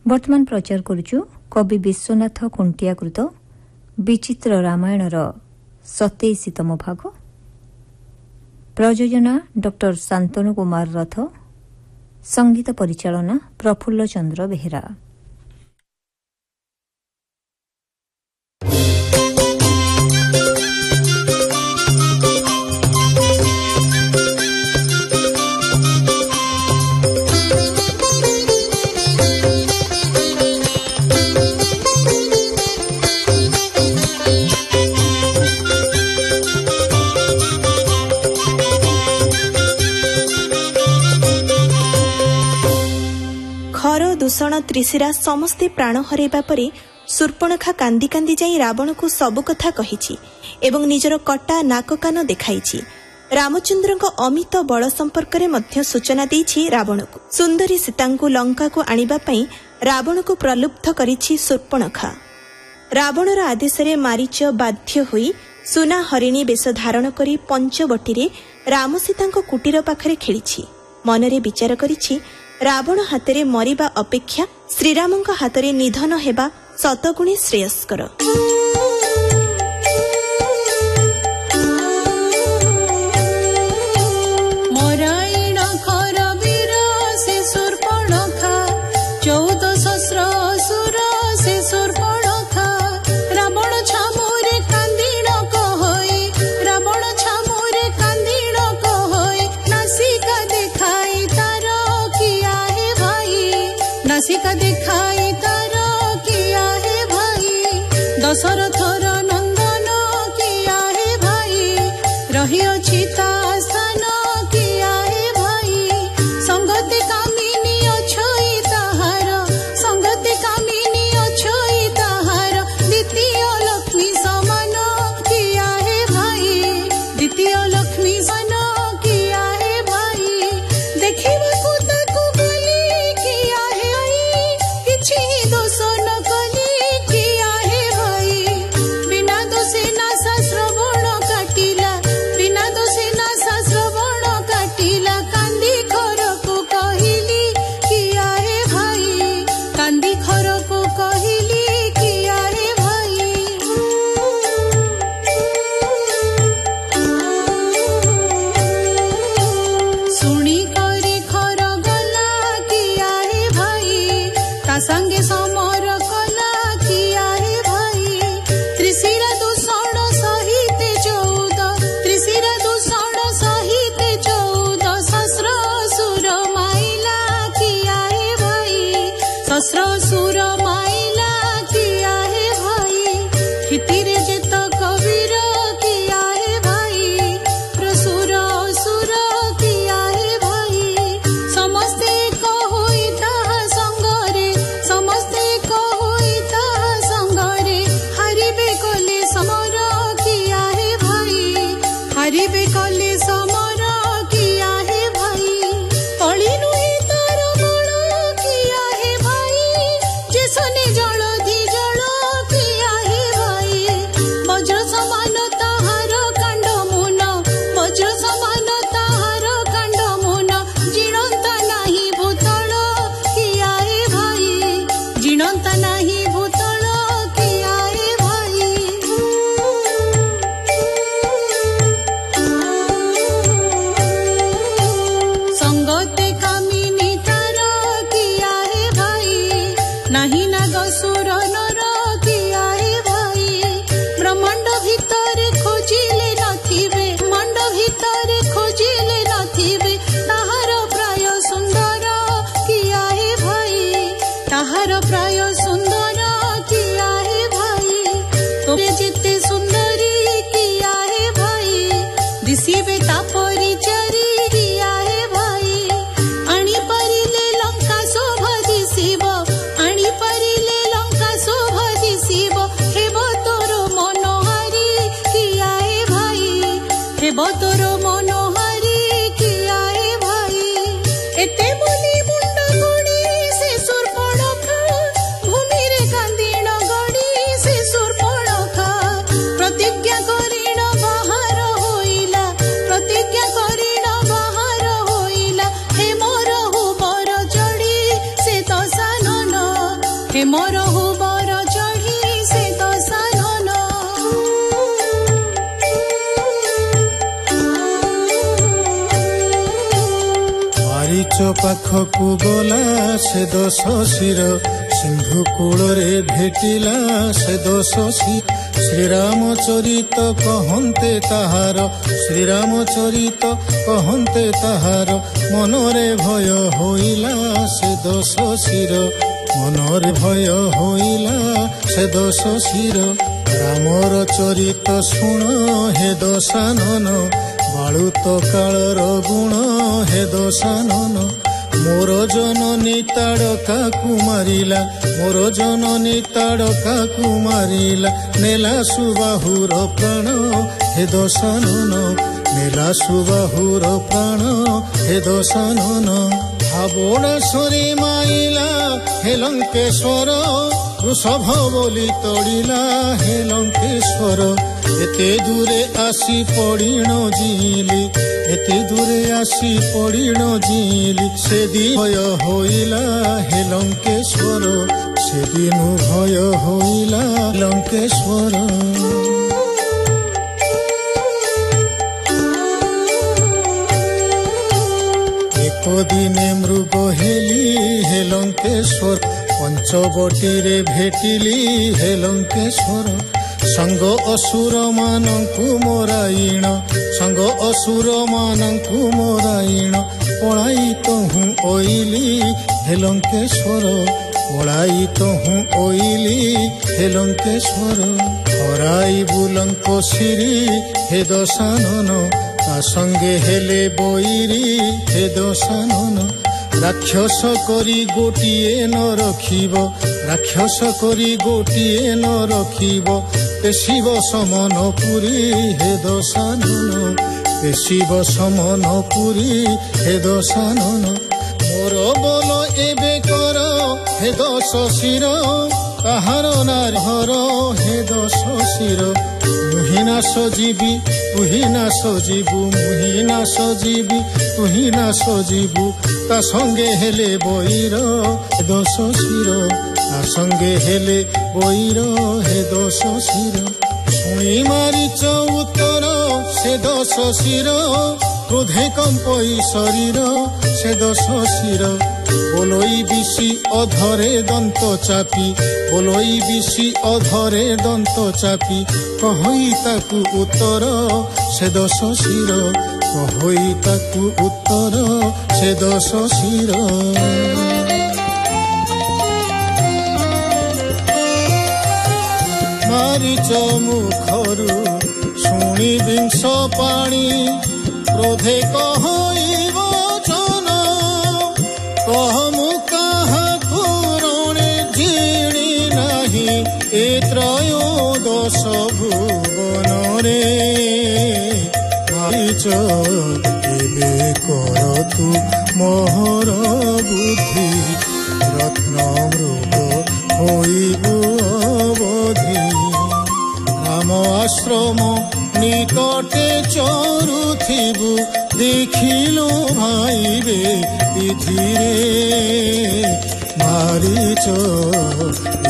वर्तमान प्रचार करुचु कवि विश्वनाथ कुंटियाकृत विचित्र रामायणर 27तम भाग। प्रयोजना डॉक्टर शांतनु कुमार रथ, संगीत परिचालना प्रफुल्ल चंद्र बेहेरा। दूषण त्रिशिरा समस्ते प्राण हरैबा परे शूर्पणखा कांदी कांदी जाई रावण को सबु कथा कहिछि एवं निजर कटा नाक कान देखाइछि। रामचंद्र अमित बल संपर्क रे मध्य सूचना देछि रावण को। सुंदरी सीता को लंका को आनिबा पई रावण को प्रलुब्ध करिछि शूर्पणखा। रावणर आदेश रे मारीच बाध्य होई सुना हरिणी बेश धारण करी पंचवटी रे राम सीता कुटीर पाखरे खेलिछि। मनरे विचार करिछि रावण हातरे मरिबा अपेक्षा श्रीरामଙ୍କ हातरे निधन हेबा शतगुणे श्रेयस्कर। मरायण खर वीर से शूर्पणखा 14,000 असुर से शूर्पणखा। रावण छामुरे कांदिण कहई, रावण छामुरे कांदिण कहई। नासिका देखाई तार नासिका दिखाई तार किया है भाई। दशरथर नंदन किया है भाई। रही अछि ता स्थान किया है भाई। संगति कामिनी अछई ताहार, संगति कामिनी अछई ताहार। द्वितीय लक्ष्मी समान किया है भाई। द्वितीय लक्ष्मी समान किया है भाई। देखिबा दोष न कली किया है भाई। बिना दोषे नासा श्रवण काटिला, बिना दोषे नासा श्रवण काटिला। कांदी खर को कहली किया है भाई। कांदी खर को कहली किया है भाई। सुनी करे खर गला किया है भाई। ता संगे समर कला किया है भाई। त्रिशिरा दूषण सहित 14, त्रिशिरा दूषण सहित 14 सहस्र सुर माइला किया है भाई। सहस्र सुर माइला किया है भाई। हितिरे जेत कबीर किया है भाई। प्रसुर असुर किया है भाई। समस्ते कहोई ताहा संगरे, समस्ते कहोई ताहा संगरे। हरिबे कले समर किया है भाई। हरिबे कले समर किया है भाई। कली नुहे तार बण किया है भाई। जे सने जल धी जल किया है भाई। वज्र समान ताहार कांड मुन, वज्र समान ताहार कांड मुन। जीणंत नाही भूतल किया है भाई। जीणंत नाही भूतल किया है भाई। संगते कामिनी तार किया है भाई। नाही नागसुर नर किया है भाई। ब्रह्मांड भीतर खोजिले नथिबे, ब्रह्मांड भीतर खोजिले नथिबे। ताहार प्राय सुंदर किया है भाई। ताहार प्राय सुंदर किया है भाई। तोरे जिते सुंदरी किया है भाई। दिसिबे तापरी चरी किया है भाई। आनी परिले लंका शोभा दिसिब, आनी परिले लंका शोभा दिसिब। हेब तोर मनोहारी किया है भाई। हेब तोर मनोहारी किया है भाई। एते बोली मुंड गुणी से शूर्पणखा হেমৰ হুবৰ চঢ়ি সে দশানন ମାରିଚ ପାଖକୁ ଗଲା ସେ ଦଶ ଶିର ସିନ୍ଧୁ କୂଳରେ ଭେଟିଲା ସେ ଦଶ ଶିର ଶ୍ରୀରାମ ଚରିତ କହନ୍ତେ ତାହାର ଶ୍ରୀରାମ ଚରିତ କହନ୍ତେ ତାହାର ମନରେ ଭୟ ହୋଇଲା ସେ ଦଶ ଶିର ମନରେ ଭୟ ହୋଇଲା ସେ ଦଶ ଶିର ରାମର ଚରିତ ଶୁଣ ହେ ଦଶାନନ ବାଳୁତ କାଳର ଗୁଣ ହେ ଦଶାନନ ମୋର ଜନନୀ ତାଡ଼କାକୁ ମାରିଲା ମୋର ଜନନୀ ତାଡ଼କାକୁ ମାରିଲା ନେଲା ସୁବାହୁର ପ୍ରାଣ ହେ ଦଶାନନ ନେଲା ସୁବାହୁର ପ୍ରାଣ ହେ ଦଶାନନ ଭାବଣାଶରେ ମାଇଲା ହେ ଲଙ୍କେଶ୍ୱର ବୃଷଭ ବୋଲି ତଡ଼ିଲା ହେ ଲଙ୍କେଶ୍ୱର ଏତେ ଦୂରେ ଆସି ପଡ଼ିଣ ଜିଇଲି ଏତେ ଦୂରେ ଆସି ପଡ଼ିଣ ଜିଇଲି ସେଦିନ ଭୟ ହୋଇଲା ହେ ଲଙ୍କେଶ୍ୱର ସେଦିନ ଭୟ ହୋଇଲା ଲଙ୍କେଶ୍ୱର ଦିନେ ମୃଗ ହେଲି ହେ ଲଙ୍କେଶ୍ୱର ପଞ୍ଚବଟିରେ ଭେଟିଲି ହେ ଲଙ୍କେଶ୍ୱର ସଙ୍ଗ ଅସୁର ମାନଙ୍କୁ ମୋରାଇଣ ସଙ୍ଗ ଅସୁର ମାନଙ୍କୁ ମୋରାଇଣ ପଳାଇ ତହୁଁ ଓଇଲି ହେ ଲଙ୍କେଶ୍ୱର ପଳାଇ ତହୁଁ ଓଇଲି ହେ ଲଙ୍କେଶ୍ୱର ହରାଇ ବୁଲଙ୍କ ଶିରି ହେ ଦଶାନନ ତା ସଙ୍ଗେ ହେଲେ ବୈରୀ ହେ ଦଶାନନ ରାକ୍ଷସ କରି ଗୋଟିଏ ନ ରଖିବ ରାକ୍ଷସ କରି ଗୋଟିଏ ନ ରଖିବ ପେଶିବ ସମନ ପୁରୀ ହେ ଦଶାନନ ପେଶିବ ସମନ ପୁରୀ ହେ ଦଶାନନ ମୋର ବୋଲ ଏବେ କର ହେ ଦଶ ଶିର କାହାର ନାର ହେ ଦଶ ଶିର ମୁହିଁ ନାଶ ଯିବି ତୁହି ନାଶ ଯିବୁ ମୁହିଁ ନାଶ ଯିବି ତୁହି ନାଶ ଯିବୁ ତା ସଙ୍ଗେ ହେଲେ ବୈର ହେ ଦଶ ଶିର ତା ସଙ୍ଗେ ହେଲେ ବୈର ହେ ଦଶ ଶିର ଶୁଣି ମାରିଚ ଉତ୍ତର ସେ ଦଶ ଶିର କ୍ରୋଧେ କମ୍ପଇ ଶରୀର ସେ ଦଶ ଶିର ବୋଲଇ ବିଶି ଅଧରେ ଦନ୍ତ ଚାପି ବୋଲଇ ବିଶି ଅଧରେ ଦନ୍ତ ଚାପି କହଇ ତାକୁ ଉତ୍ତର ସେ ଦଶ ଶିର କହଇ ତାକୁ ଉତ୍ତର ସେ ଦଶ ଶିର ମାରିଚ ମୁଖରୁ ଶୁଣି ବିଂଶ ପାଣି କ୍ରୋଧେ କହଇବ ଜନ କହ ମୁଁ କାହାକୁ ରଣେ ଜିଣି ନାହିଁ ଏ ତ୍ରୟୋଦଶ ଭୁବନରେ ମାରିଚ ଏବେ କର ତୁ ମୋହର ବୁଦ୍ଧି ରତ୍ନ ମୃଗ ହୋଇବୁ ଅବଧି ରାମ ଆଶ୍ରମ ନିକଟେ ଚରୁଥିବୁ ଦେଖିଲୁ ଭାଇବେ ବିଧିରେ ମାରିଚ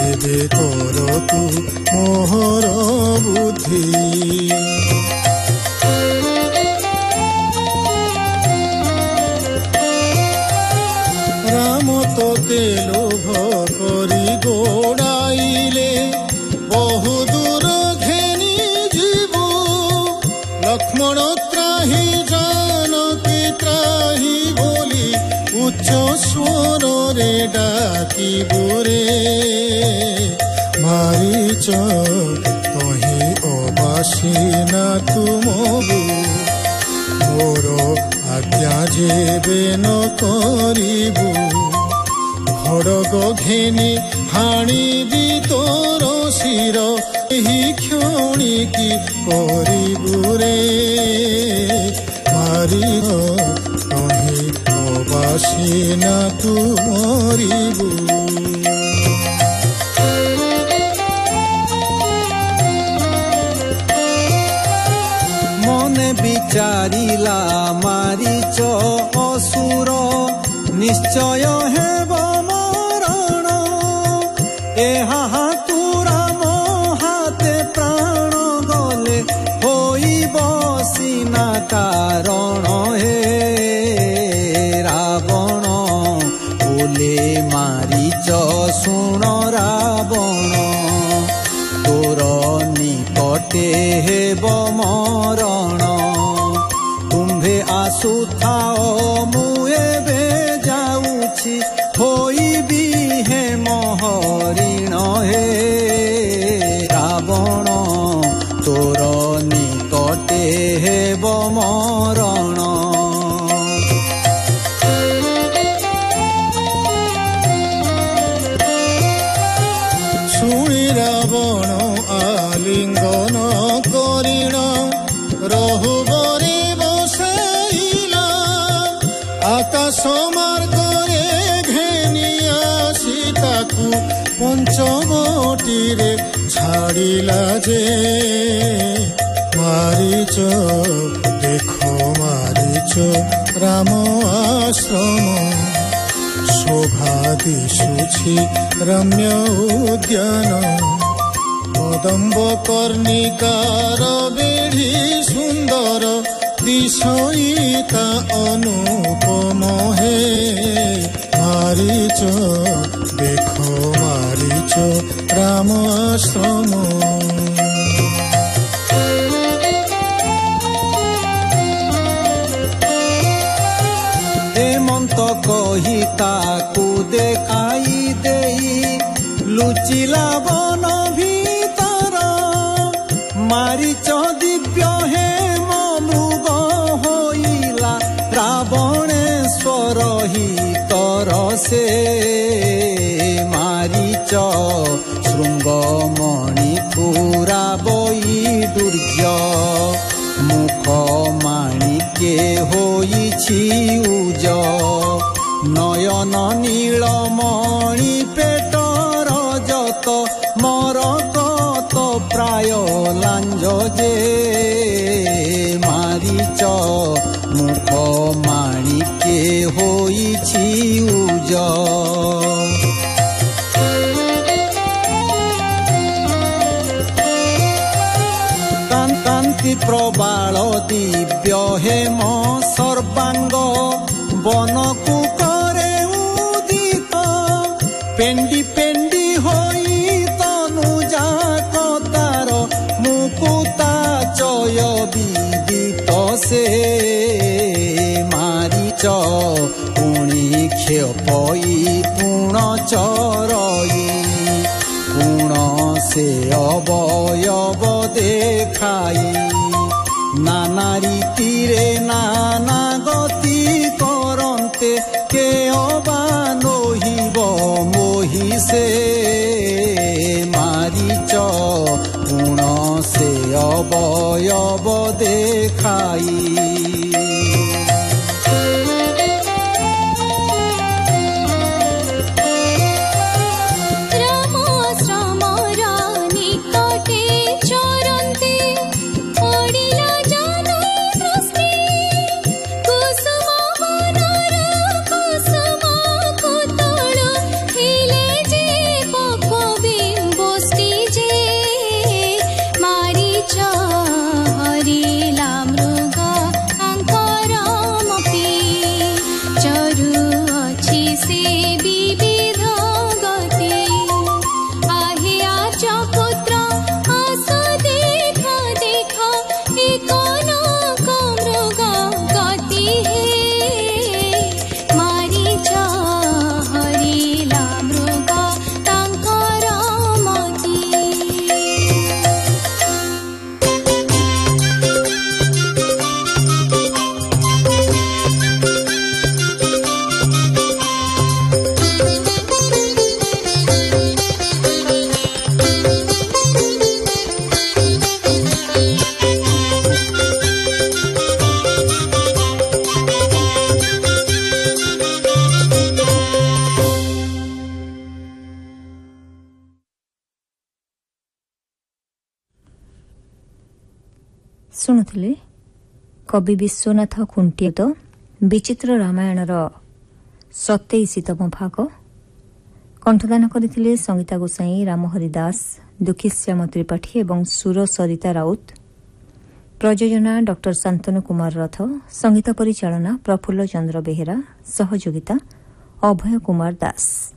ଏବେ କର ତୁ ମୋହର ବୁଦ୍ଧି ରାମ ତୋତେ ଲୋଭ କରି ଗୋଡ଼ାଇଲେ ବହୁ ଦୂର ଘେନି ଯିବୁ ଲକ୍ଷ୍ମଣ ତ୍ରାହି ଜାନକୀ ତ୍ରାହି ବୋଲି ଉଚ୍ଚ ସ୍ୱରରେ ଡାକିବୁ ରେ ମାରିଚ ତହିଁ ଅବାସିନା ତୁମକୁ ମୋର ଆଜ୍ଞା ଯେବେ ନ କରିବୁ ଖଡ଼ଗ ଘେନି ହାଣିବି ତୋର ଶିର ଏହି କ୍ଷଣିକି କରିବୁ ରେ ମାରିବ ତହିଁ ଅବାସିନା ତୁ ମରିବୁ মনে বিচারিলা মারিচ অসুর নিশ্চয় হেব মরণ ଏହା ତୁରା ମୋ ହାତେ ପ୍ରାଣ ଗଲେ ହୋଇବ ସିନା କାରଣ ହେ ରାବଣ ବୋଲେ ମାରିଛ ଶୁଣ ରାବଣ ତୋର ନିକଟେ ହେବ ମରଣ ତୁମ୍ଭେ ଆସୁଥାଅ ମୁଁ ଏବେ ଯାଉଛି ହୋଇବି ହେ ମହରିଣ ହେ ରାବଣ ତୋର ନିକଟେ ହେବ ମରଣ ଶୁଣି ରାବଣ ଆଲିଙ୍ଗନ କରିଣ ରହୁବରେ ବସାଇଲା ଆକାଶ ମାର୍ଗରେ ଘେନି ଆସି ତାକୁ ପଞ୍ଚବଟିରେ ଛାଡ଼ିଲା ଯେ ମାରିଛ ଦେଖ ମାରିଛ ରାମ ଆଶ୍ରମ ଶୋଭା ଦିଶୁଛି ରମ୍ୟ ଉଦ୍ୟାନ କଦମ୍ବ କର୍ଣ୍ଣିକାର ବେଢ଼ି ସୁନ୍ଦର ଦିଶଇତା ଅନୁପମ ହେ ମାରିଛ ଦେଖ ମାରିଛ ରାମ ଆଶ୍ରମ ହେମନ୍ତ କହି ତାକୁ ଦେଖାଇ ଦେଇ ଲୁଚିଲା ବନ ଭିତର ମାରିଛ ଦିବ୍ୟ ହେମ ମୃଗ ହୋଇଲା ରାବଣେଶ୍ୱର ହିତର ସେ ମାରିଛ ଶୃଙ୍ଗମଣି ପୁରା ବଇ ଦୁର୍ଯ୍ୟ ମୁଖ ମାଣିକେ ହୋଇଛି ଉଜ ନୟନ ନୀଳମଣି ପେଟର ଯତ ମରକତ ପ୍ରାୟ ଲାଞ୍ଜ ଯେ ମାରିଛ ମୁଖ ମାଣିକେ ହୋଇଛି ଉଜ କାନ୍ତି ପ୍ରବାଳ ଦିବ୍ୟ ହେମ ସର୍ବାଙ୍ଗ ବନକୁ କରେ ଉଦିତ ପେଣ୍ଡି ପେଣ୍ଡି ହୋଇ ତନୁ ଯାକ ତାର ମୁକୁତା ଚୟ ବିଦିତ ସେ ମାରିଛ ପୁଣି କ୍ଷେପଇ ପୁଣ ଚରଇ ପୁଣ ସେ ଅବୟବ ଦେଖାଇ নানা রীতিরে নানা গতি করন্তে কে অবা নহিব মহিষে মারিচ গুণ সে অবয়ব দেখাই ଶୁଣୁଥିଲେ କବି ବିଶ୍ୱନାଥ ଖୁଣ୍ଟିତ ବିଚିତ୍ର ରାମାୟଣର 27ତମ ଭାଗ कंठदान करथिले संगीता गोसाई, रामहरि दास, दुखीश्याम त्रिपाठी एवं सुर सरिता राउत। प्रयोजना डॉक्टर शांतनु कुमार रथ। संगीत परिचालना प्रफुल्ल चंद्र बेहेरा। सहयोगिता अभय कुमार दास।